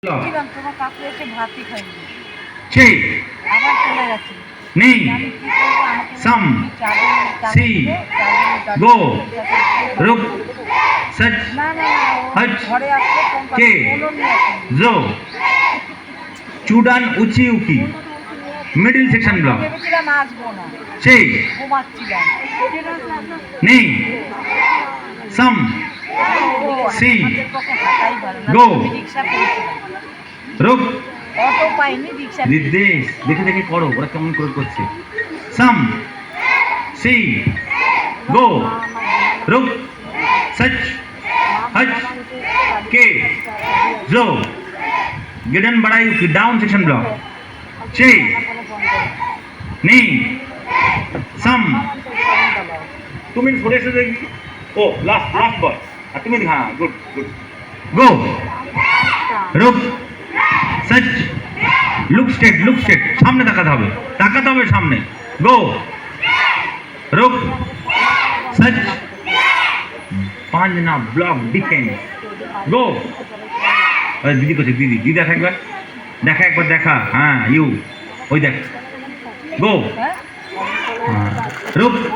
ছিলাম তোমার কাকু এসে ভাতই খাইনি छे আবার চলে গেছে नहीं আমি কি করবো আমাকে सम চাবি सी गो रुक सच না ना ना हज ঘরে আসলে ফোন के ফোনও নিয়ে আসেনি जो चूडान उची उकी मिडिल सेक्शन ब्लॉक ভেবেছিলাম আসবো না छे ঘুমাচ্ছিলাম नहीं सम सी আমাদের পক্ষে হাঁটাই ভালো না Go. আমি রিক্সা পেয়েছিলাম रुक অটো পাইনি রিক্সা निर्देश देखे देखे पढ़ो ওরা কেমন করে করছে सम सी गो रुक सच हज के जो गिडन बड़ाई की डाउन सेक्शन ब्लॉक छे नहीं सम তুমি সরে এসে দেখি ও লাস্ট বল আর তুমি হ্যাঁ গুড গুড গো রুক সচ লুক স্ট্রেট সামনে তাকাতে হবে সামনে গো রুক সচ পাঁচনা ব্লক ডিফেন্স গো আরে দিদি কোথায় দিদি দেখা একবার দেখা হ্যাঁ ইউ ওই দেখ গো হ্যাঁ রুক